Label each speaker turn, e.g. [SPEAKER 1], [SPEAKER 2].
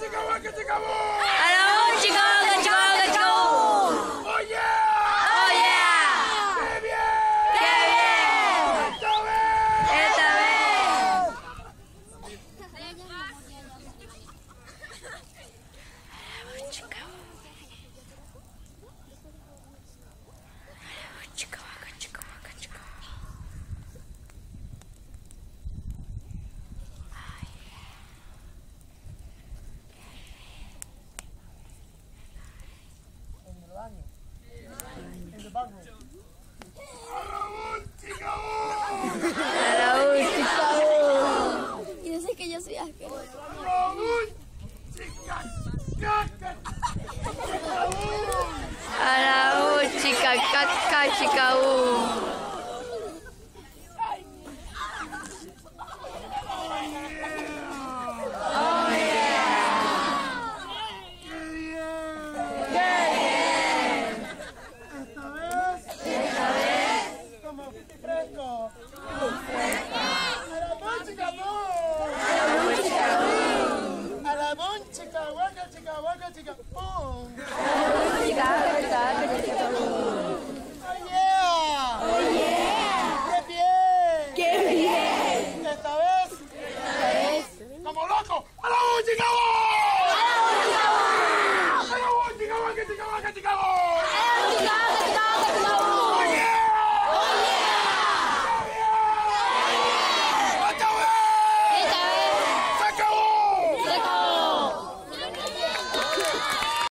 [SPEAKER 1] chica, guaca, chica, boom.
[SPEAKER 2] ¡Alabón, chica, vaca, chica, vaca, chica, boom!
[SPEAKER 1] ¡Oh, yeah!
[SPEAKER 2] ¡Oh, yeah!
[SPEAKER 1] ¡Qué bien!
[SPEAKER 2] ¡Qué bien!
[SPEAKER 1] ¡Esta vez!
[SPEAKER 2] ¡Esta vez! ¡Alabón, chica, chica, vaca, chica, vaca, chica. ¡Alabón, chica, boom!
[SPEAKER 3] Y dices que yo soy asquerosa.
[SPEAKER 2] ¡Alabón, chica, caca, chica, boom!
[SPEAKER 1] Esta vez como fresco. A la bonchica, guaca, chica, boom.
[SPEAKER 2] ¡Chica, chica, chica, chica, boom!